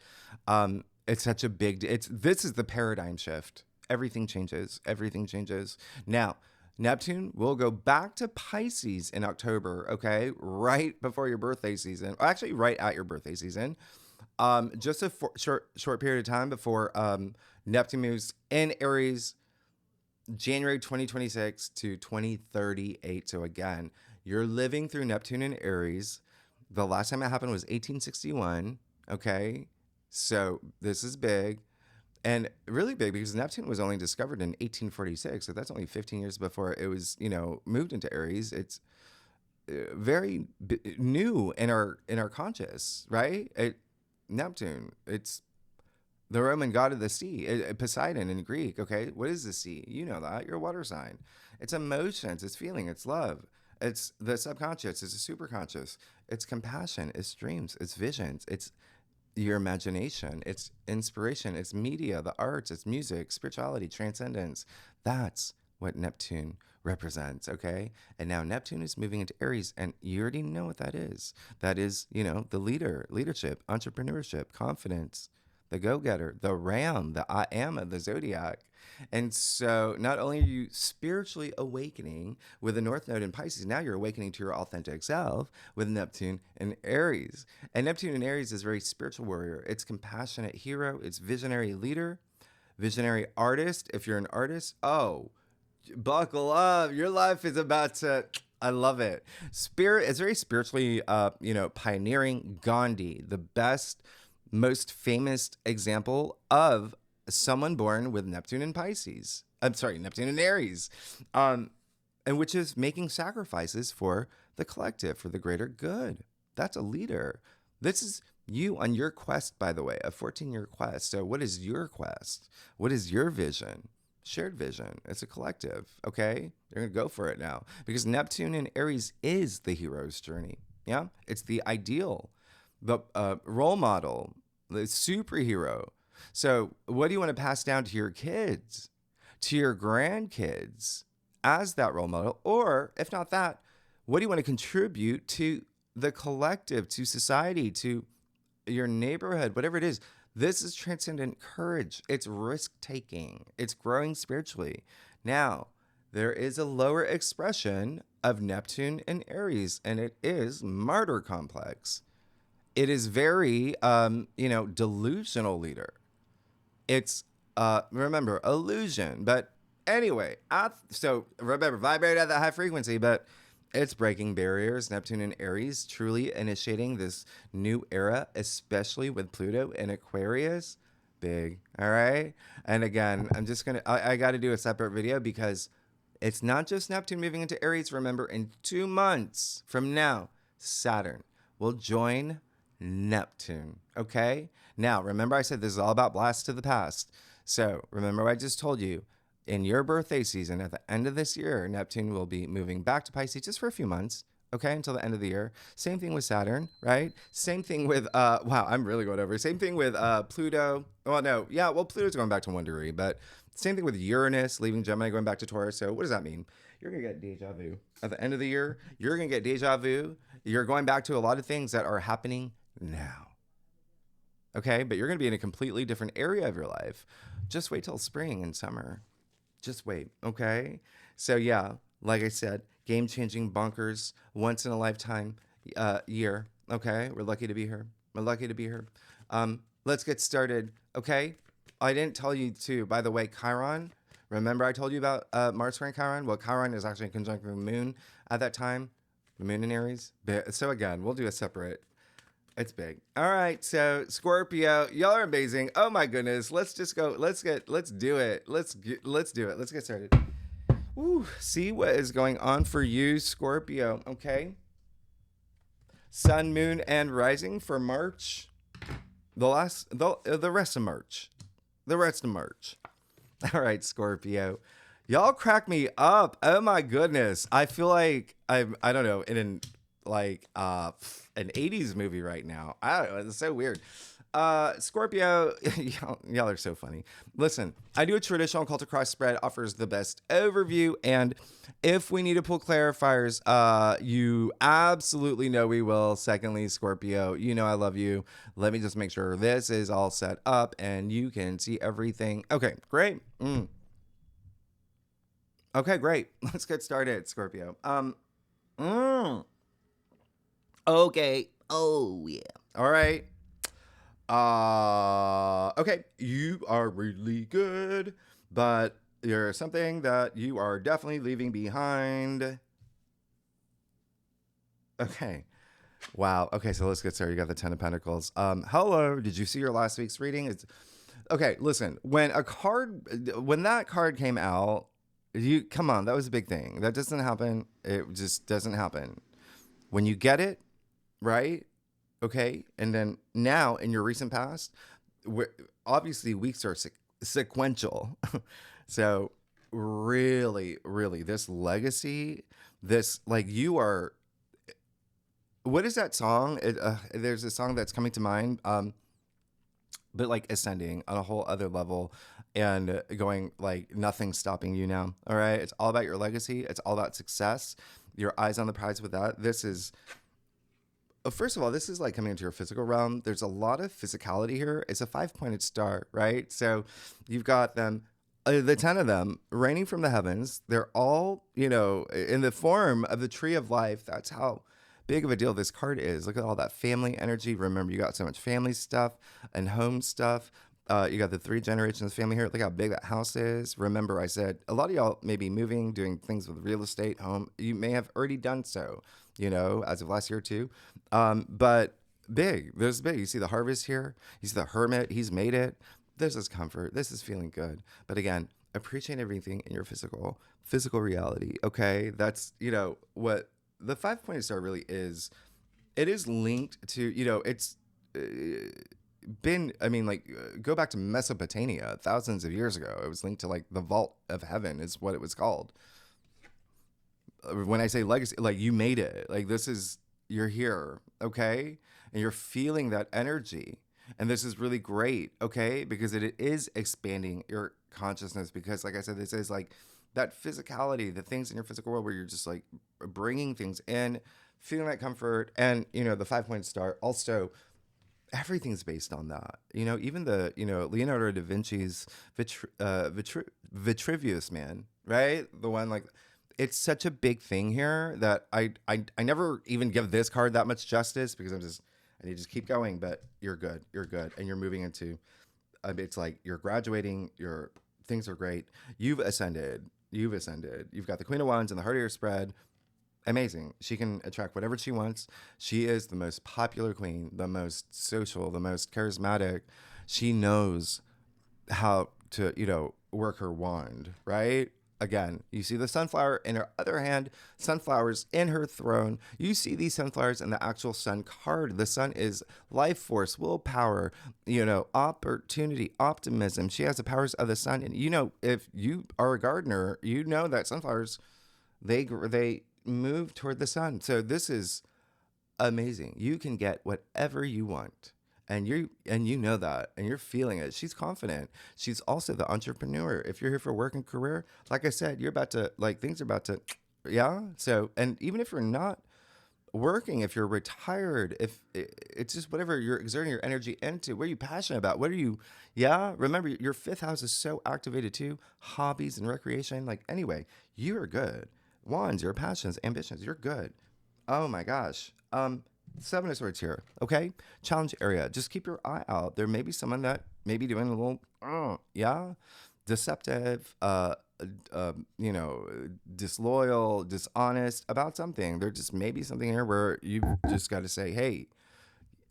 it's such a big, this is the paradigm shift. Everything changes. Everything changes. Now, Neptune will go back to Pisces in October, okay? Right before your birthday season. Actually, right at your birthday season. Just a short period of time before Neptune moves in Aries, January 2026 to 2038. So again, you're living through Neptune in Aries. The last time it happened was 1861, okay? So this is big. And really big because Neptune was only discovered in 1846. So that's only 15 years before it was, moved into Aries. It's very new in our conscious, right? Neptune, it's the Roman god of the sea, Poseidon in Greek, okay? What is the sea? You know that. You're a water sign. It's emotions, it's feeling, it's love. It's the subconscious, it's the superconscious. It's compassion, it's dreams, it's visions, it's your imagination, it's inspiration, it's media, the arts, it's music, spirituality, transcendence. That's what Neptune represents, okay? And now Neptune is moving into Aries, and you already know what that is. That is, the leadership, entrepreneurship, confidence, the go-getter, the ram, the I am of the zodiac. And so not only are you spiritually awakening with the North Node in Pisces, now you're awakening to your authentic self with Neptune and Aries. And Neptune in Aries is a very spiritual warrior. It's compassionate hero. It's visionary leader, visionary artist. If you're an artist, buckle up. Your life is about to... I love it. Spirit is very spiritually, pioneering. Gandhi, the best, most famous example of someone born with Neptune in Pisces. I'm sorry, Neptune in Aries, and which is making sacrifices for the collective, for the greater good. That's a leader. This is you on your quest, by the way, a 14-year quest. So what is your quest? What is your vision? Shared vision. It's a collective, okay? You're going to go for it now because Neptune in Aries is the hero's journey, yeah? It's the ideal, the role model, the superhero. So what do you want to pass down to your kids, to your grandkids as that role model? Or if not that, what do you want to contribute to the collective, to society, to your neighborhood, whatever it is? This is transcendent courage. It's risk-taking. It's growing spiritually. Now, there is a lower expression of Neptune in Aries, and it is martyr complex. It is very, delusional leader. It's, remember, illusion. But anyway, so remember, vibrate at that high frequency, but it's breaking barriers. Neptune and Aries truly initiating this new era, especially with Pluto in Aquarius. Big, all right? And again, I got to do a separate video because it's not just Neptune moving into Aries. Remember, in 2 months from now, Saturn will join Neptune, okay? Now, remember I said this is all about blasts to the past. So remember what I just told you. In your birthday season, at the end of this year, Neptune will be moving back to Pisces just for a few months, Okay, until the end of the year. Same thing with Saturn, right? Same thing with wow, I'm really going over. Same thing with Pluto. Well, no, yeah, well, Pluto's going back to 1 degree, but same thing with Uranus leaving Gemini, going back to Taurus. So what does that mean? You're gonna get deja vu at the end of the year. You're gonna get deja vu. You're going back to a lot of things that are happening now. Okay, but you're gonna be in a completely different area of your life. Just wait till spring and summer. Just wait, okay? So yeah, like I said, game-changing, bonkers, once in a lifetime year. Okay, we're lucky to be here. We're lucky to be here. Let's get started. Okay, I didn't tell you too. By the way, Chiron. Remember I told you about Mars squaring Chiron? Well, Chiron is actually in conjunction with the Moon at that time. The Moon in Aries. So again, we'll do a separate. It's big. All right, so Scorpio, y'all are amazing. Oh my goodness, let's just go. Let's do it. Let's do it. Let's get started. Ooh, see what is going on for you, Scorpio. Okay. Sun, Moon, and Rising for March. The rest of March. The rest of March. All right, Scorpio. Y'all crack me up. Oh my goodness. I feel like I don't know, in an 80s movie right now. I don't know, it's so weird. Scorpio, y'all are so funny. Listen, I do a traditional culture cross spread, offers the best overview, and if we need to pull clarifiers, you absolutely know we will. Secondly, Scorpio, you know I love you. Let me just make sure this is all set up and you can see everything. Okay, great. Okay, great. Let's get started, Scorpio. Okay. Oh yeah. All right. Okay, you are really good, but there's something that you are definitely leaving behind. Okay. Wow. Okay, so let's get started. You got the Ten of Pentacles. Hello. Did you see your last week's reading? Okay, listen. When that card came out, come on, that was a big thing. That doesn't happen. It just doesn't happen. When you get it, right? Okay, and then now in your recent past, obviously weeks are sequential. So really, really, this legacy, this like you are. What is that song? There's a song that's coming to mind, but like ascending on a whole other level and going like nothing's stopping you now. All right, it's all about your legacy. It's all about success. Your eyes on the prize with that. This is. First of all, this is like coming into your physical realm. There's a lot of physicality here. It's a 5-pointed star, right? So you've got them, the 10 of them raining from the heavens. They're all, in the form of the tree of life. That's how big of a deal this card is. Look at all that family energy. Remember, you got so much family stuff and home stuff. You got the 3 generations family here. Look how big that house is. Remember, I said a lot of y'all may be moving, doing things with real estate, home. You may have already done so, as of last year too. But big, this is big. You see the harvest here. You see the hermit. He's made it. This is comfort. This is feeling good. But again, appreciate everything in your physical reality. Okay, that's what the 5-pointed star really is. It is linked to it's. Go back to Mesopotamia thousands of years ago. It was linked to like the vault of heaven is what it was called. When I say legacy, like you made it, like you're here, okay? And you're feeling that energy. And this is really great, okay? Because it is expanding your consciousness because like I said, this is like that physicality, the things in your physical world where you're just like bringing things in, feeling that comfort. And, the 5-point star also, everything's based on that. Even the, Leonardo da Vinci's Vitruvius Man, right? The one like, it's such a big thing here that I never even give this card that much justice because I need to just keep going, but you're good. And you're moving into, it's like you're graduating, things are great. You've ascended. You've got the Queen of Wands and the heart of your spread. Amazing. She can attract whatever she wants. She is the most popular queen, the most social, the most charismatic. She knows how to, work her wand, right? Again, you see the sunflower in her other hand, sunflowers in her throne. You see these sunflowers in the actual sun card. The sun is life force, willpower, opportunity, optimism. She has the powers of the sun. And, if you are a gardener, you know that sunflowers, they move toward the sun. So this is amazing. You can get whatever you want. And you know that, and you're feeling it. She's confident. She's also the entrepreneur. If you're here for work and career, like I said, you're about to, like, things are about to, yeah. So, and even if you're not working, if you're retired, if it's just whatever you're exerting your energy into, what are you passionate about? What are you, yeah? Remember, your fifth house is so activated too. Hobbies and recreation. Like, anyway, you are good. Wands, your passions, ambitions, you're good. Oh my gosh. Seven of Swords here. Okay. Challenge area. Just keep your eye out. There may be someone that may be doing a little, yeah, deceptive, you know, disloyal, dishonest about something. There just may be something here where you just got to say, hey,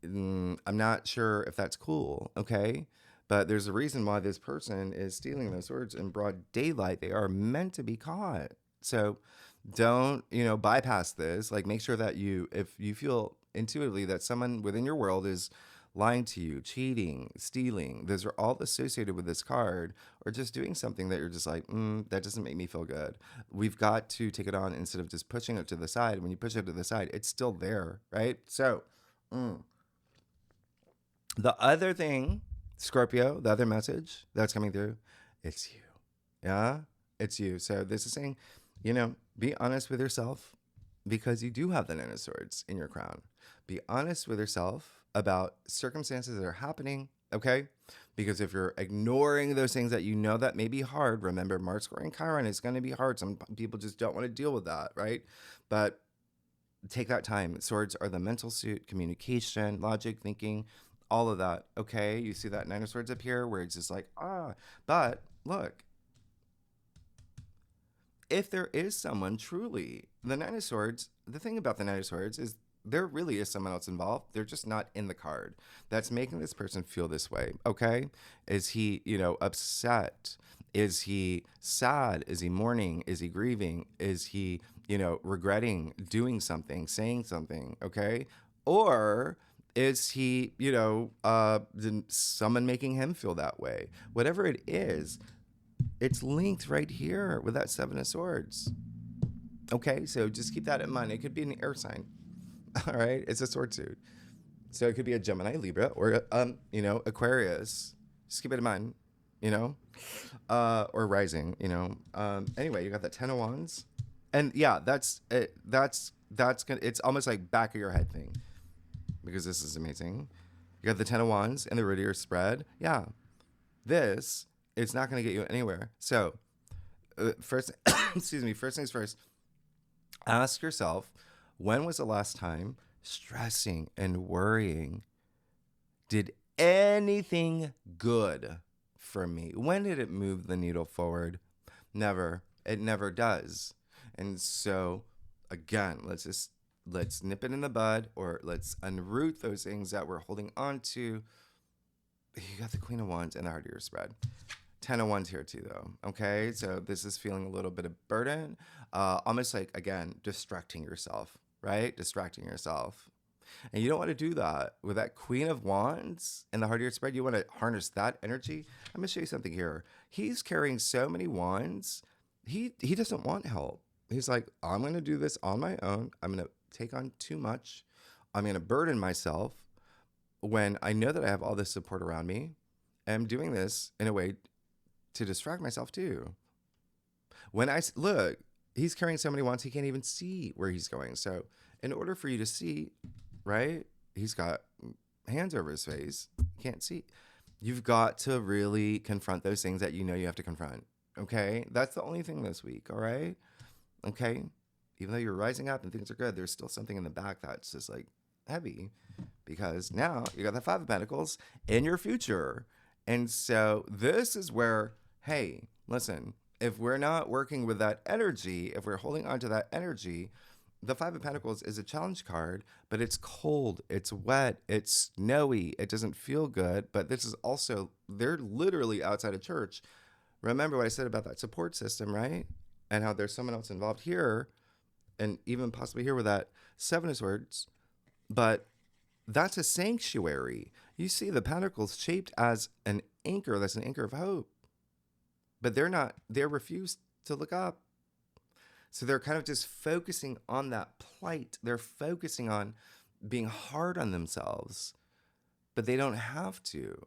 I'm not sure if that's cool. Okay. But there's a reason why this person is stealing those swords in broad daylight. They are meant to be caught. So don't, bypass this. Like, make sure that if you feel intuitively that someone within your world is lying to you, cheating, stealing, those are all associated with this card, or just doing something that you're just like, that doesn't make me feel good. We've got to take it on instead of just pushing it to the side. When you push it to the side, it's still there, right? So, the other thing, Scorpio, the other message that's coming through, it's you. Yeah, it's you. So this is saying, be honest with yourself, because you do have the Nine of Swords in your crown. Be honest with yourself about circumstances that are happening, okay? Because if you're ignoring those things that you know that may be hard, remember, Mars squaring Chiron is going to be hard. Some people just don't want to deal with that, right? But take that time. Swords are the mental suit, communication, logic, thinking, all of that, okay? You see that Nine of Swords up here where it's just like, but look, if there is someone truly, the Nine of Swords, the thing about the Nine of Swords is there really is someone else involved. They're just not in the card. That's making this person feel this way, okay? Is he, upset? Is he sad? Is he mourning? Is he grieving? Is he, regretting doing something, saying something, okay? Or is he, someone making him feel that way? Whatever it is, it's linked right here with that Seven of Swords. Okay, so just keep that in mind. It could be an air sign. All right, it's a sword suit. So it could be a Gemini, Libra, or Aquarius. Just keep it in mind, or rising. Anyway, you got that Ten of Wands, and yeah, that's it. That's gonna. It's almost like back of your head thing, because this is amazing. You got the Ten of Wands and the Root of your spread. Yeah, this is not going to get you anywhere. So first, excuse me. First things first. Ask yourself, when was the last time stressing and worrying did anything good for me? When did it move the needle forward? Never. It never does. And so, again, let's nip it in the bud, or let's unroot those things that we're holding on to. You got the Queen of Wands and the Heart of your spread. Ten of Wands here too, though. Okay, so this is feeling a little bit of burden, almost like, again, distracting yourself, right? Distracting yourself, and you don't want to do that with that Queen of Wands and the Heart of your spread. You want to harness that energy. I'm gonna show you something here. He's carrying so many wands. He doesn't want help. He's like, I'm gonna do this on my own. I'm gonna take on too much. I'm gonna burden myself when I know that I have all this support around me. I'm doing this in a way to distract myself too. When I look, he's carrying so many wands, he can't even see where he's going. So in order for you to see, right, he's got hands over his face, can't see. You've got to really confront those things that you have to confront. Okay, that's the only thing this week. All right, okay. Even though you're rising up and things are good, there's still something in the back that's just like heavy, because now you got the Five of Pentacles in your future. And so this is where, hey, listen, if we're not working with that energy, if we're holding on to that energy, the Five of Pentacles is a challenge card, but it's cold, it's wet, it's snowy, it doesn't feel good. But this is also, they're literally outside of church. Remember what I said about that support system, right? And how there's someone else involved here, and even possibly here with that Seven of Swords. But that's a sanctuary. You see the pentacles shaped as an anchor. That's an anchor of hope. But they refused to look up. So they're kind of just focusing on that plight. They're focusing on being hard on themselves, but they don't have to.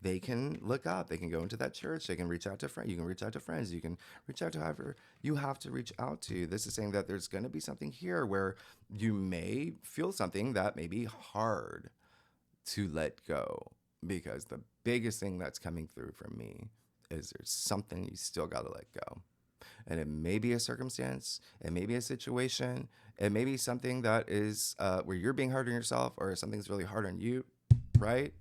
They can look up. They can go into that church. They can reach out to friends. You can reach out to friends. You can reach out to whoever you have to reach out to. This is saying that there's going to be something here where you may feel something that may be hard to let go, because the biggest thing that's coming through from me is there's something you still got to let go. And it may be a circumstance, it may be a situation, it may be something that is where you're being hard on yourself, or something's really hard on you, right?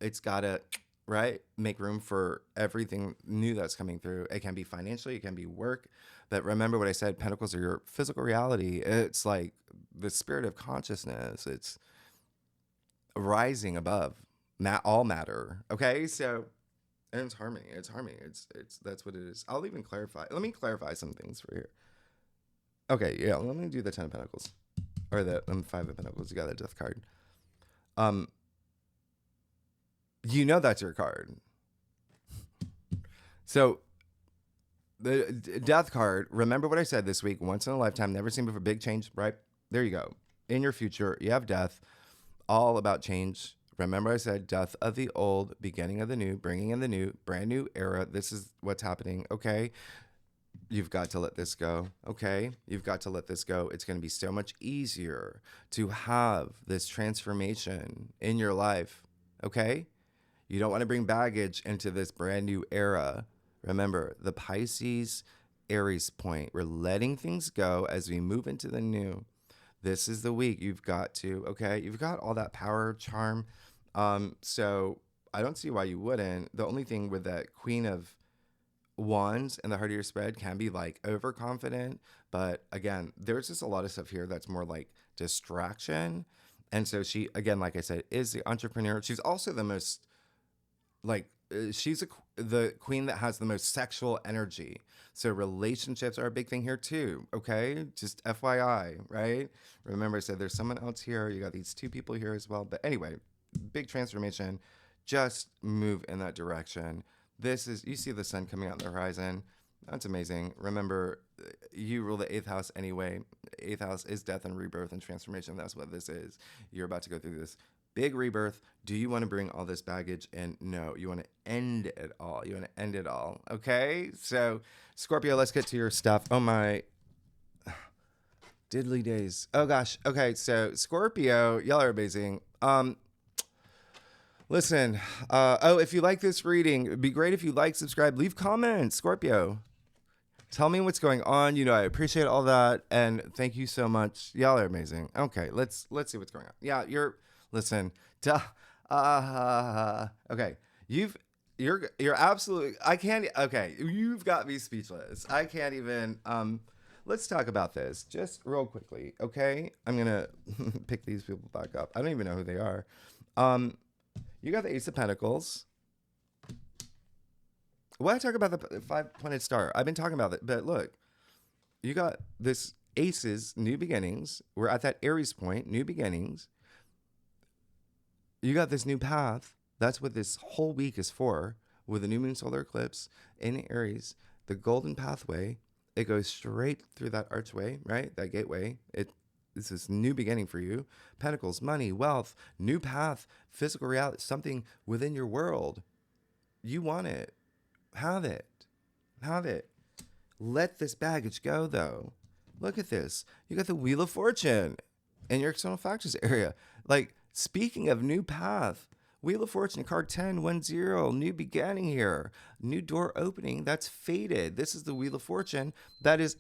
It's gotta, right, make room for everything new that's coming through. It can be financially, it can be work. But remember what I said, Pentacles are your physical reality. It's like the spirit of consciousness. It's rising above all matter. Okay, so, and it's harmony. It's harmony. It's that's what it is. I'll even clarify. Let me clarify some things for here. Okay, yeah. Let me do the 10 of Pentacles, or the 5 of Pentacles. You got the Death card. You know that's your card. So the Death card. Remember what I said this week. Once in a lifetime, never seen before. Big change, right? There you go. In your future, you have death. All about change. Remember I said death of the old, beginning of the new, bringing in the new, brand new era. This is what's happening. Okay. You've got to let this go. Okay. You've got to let this go. It's going to be so much easier to have this transformation in your life. Okay. You don't want to bring baggage into this brand new era. Remember the Pisces Aries point. We're letting things go as we move into the new. This is the week you've got to, okay? You've got all that power, charm. So I don't see why you wouldn't. The only thing with that Queen of Wands and the heart of your spread can be like overconfident. But again, there's just a lot of stuff here that's more like distraction. And so she, again, like I said, is the entrepreneur. She's also the most, like, she's the queen that has the most sexual energy. So relationships are a big thing here too. Okay. Just FYI, right? Remember I said there's someone else here. You got these 2 people here as well. But anyway, big transformation. Just move in that direction. This is, you see the sun coming out on the horizon. That's amazing. Remember, you rule the 8th house anyway. 8th house is death and rebirth and transformation. That's what this is. You're about to go through this big rebirth. Do you want to bring all this baggage in? No, you want to end it all. You want to end it all. Okay. So Scorpio, let's get to your stuff. Oh my diddly days. Oh gosh. Okay. So Scorpio, y'all are amazing. Listen, if you like this reading, it'd be great if you like, subscribe, leave comments. Scorpio, tell me what's going on. You know, I appreciate all that. And thank you so much. Y'all are amazing. Okay. Let's see what's going on. Yeah. Listen, okay. You're absolutely, I can't, okay. You've got me speechless. I can't even, let's talk about this just real quickly. Okay. I'm going to pick these people back up. I don't even know who they are. You got the Ace of Pentacles. Why I talk about the 5-pointed star? I've been talking about it, but look, you got this Aces, new beginnings. We're at that Aries point, new beginnings. You got this new path. That's what this whole week is for, with the new moon solar eclipse in Aries, the golden pathway. It goes straight through that archway, right? That gateway. This is new beginning for you. Pentacles, money, wealth, new path, physical reality, something within your world. You want it. Have it. Have it. Let this baggage go, though. Look at this. You got the Wheel of Fortune in your external factors area. Like, speaking of new path, Wheel of Fortune, card 10, 1-0, new beginning here. New door opening, that's fated. This is the Wheel of Fortune that is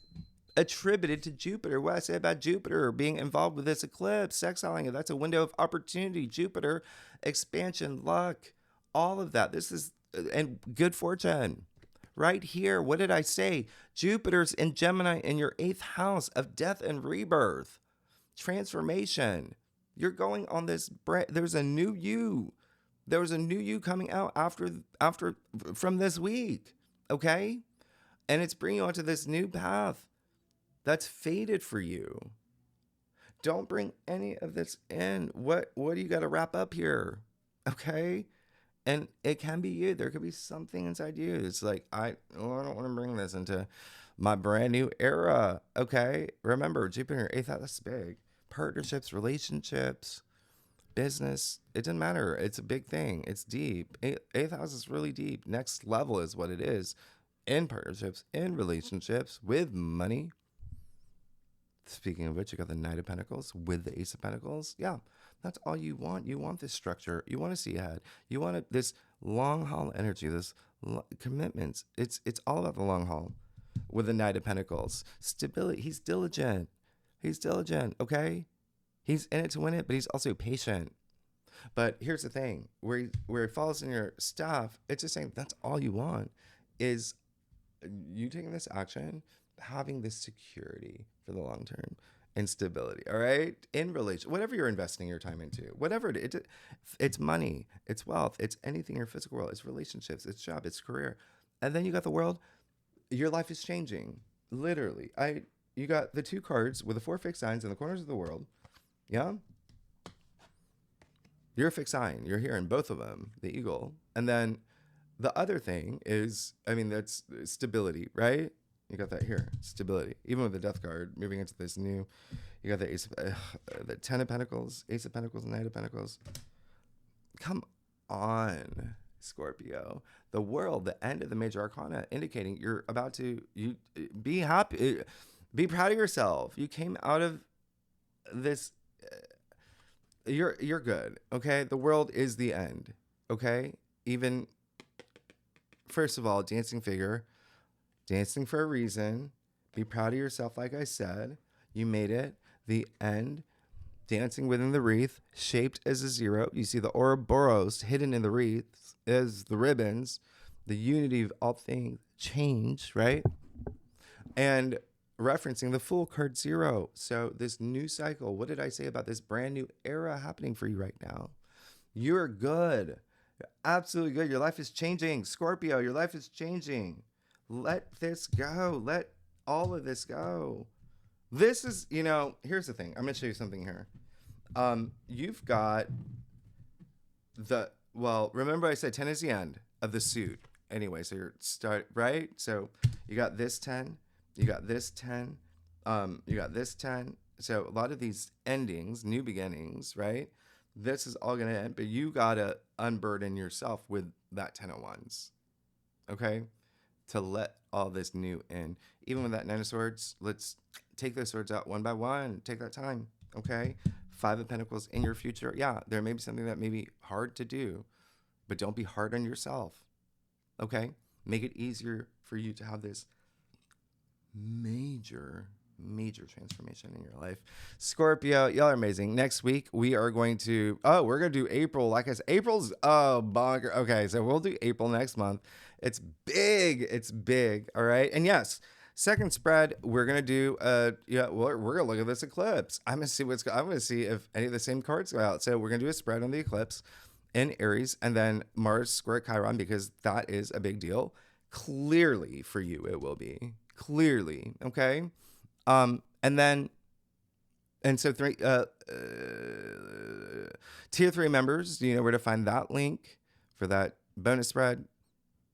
attributed to Jupiter. What I say about Jupiter being involved with this eclipse, exiling it, that's a window of opportunity. Jupiter, expansion, luck, all of that. This is, and good fortune. Right here, what did I say? Jupiter's in Gemini in your 8th house of death and rebirth. Transformation. You're going on this, there's a new you. There was a new you coming out after from this week, okay? And it's bringing you onto this new path that's fated for you. Don't bring any of this in. What do you got to wrap up here, okay? And it can be you. There could be something inside you. It's like, I don't want to bring this into my brand new era. Okay. Remember, Jupiter, 8th house, that's big. Partnerships, relationships, business. It doesn't matter. It's a big thing. It's deep. Eighth house is really deep. Next level is what it is in partnerships, in relationships, with money. Speaking of which, you got the Knight of Pentacles with the Ace of Pentacles. Yeah, that's all you want. You want this structure. You want to see ahead. You want this long haul energy, this commitments. It's all about the long haul with the Knight of Pentacles. Stability. He's diligent. He's diligent, okay? He's in it to win it, but he's also patient. But here's the thing. Where he falls in your stuff, it's just saying that's all you want is you taking this action, having this security for the long term and stability, all right? In relation, whatever you're investing your time into, whatever it's money, it's wealth, it's anything in your physical world, it's relationships, it's job, it's career. And then you got the world. Your life is changing, literally. You got the 2 cards with the 4 fixed signs in the corners of the world. Yeah? You're a fixed sign. You're here in both of them, the eagle. And then the other thing is, that's stability, right? You got that here, stability. Even with the Death card, moving into this new, you got the the 10 of Pentacles, Ace of Pentacles, Knight of Pentacles. Come on, Scorpio. The world, the end of the major arcana, indicating you're about to be happy, be proud of yourself. You came out of this. You're good, okay? The world is the end, okay? Even, first of all, dancing figure, dancing for a reason. Be proud of yourself, like I said. You made it. The end. Dancing within the wreath, shaped as a 0. You see the Ouroboros hidden in the wreaths as the ribbons. The unity of all things change, right? And referencing the Fool card 0. So this new cycle, what did I say about this brand new era happening for you right now? You're good. You're absolutely good. Your life is changing. Scorpio, your life is changing. Let this go. Let all of this go. This is, here's the thing. I'm going to show you something here. You've got remember I said 10 is the end of the suit. Anyway, so you're right? So you got this 10. You got this 10. You got this 10. So a lot of these endings, new beginnings, right? This is all going to end, but you got to unburden yourself with that 10 of wands. Okay? To let all this new in. Even with that 9 of swords, let's take those swords out one by one. Take that time. Okay? 5 of Pentacles in your future. Yeah, there may be something that may be hard to do, but don't be hard on yourself. Okay? Make it easier for you to have this major transformation in your life. Scorpio, y'all are amazing. Next week, we're going to do April. Like I said, April's bonker. Okay, so we'll do April next month. It's big. All right. And yes, second spread, we're going to do, we're going to look at this eclipse. I'm going to see if any of the same cards go out. So we're going to do a spread on the eclipse in Aries and then Mars square Chiron, because that is a big deal. Clearly for you, it will be. Clearly. Okay. And so tier 3 members, do you know where to find that link for that bonus spread?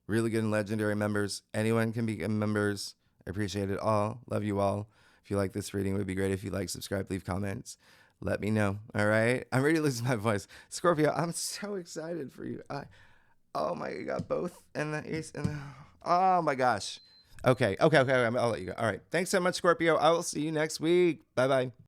Really good and legendary members. Anyone can become members. I appreciate it all. Love you all. If you like this reading, it would be great if you like, subscribe, leave comments. Let me know. All right. I'm ready to lose my voice. Scorpio, I'm so excited for you. Oh my God, both and the ace and the, oh my gosh. Okay. I'll let you go. All right. Thanks so much, Scorpio. I will see you next week. Bye-bye.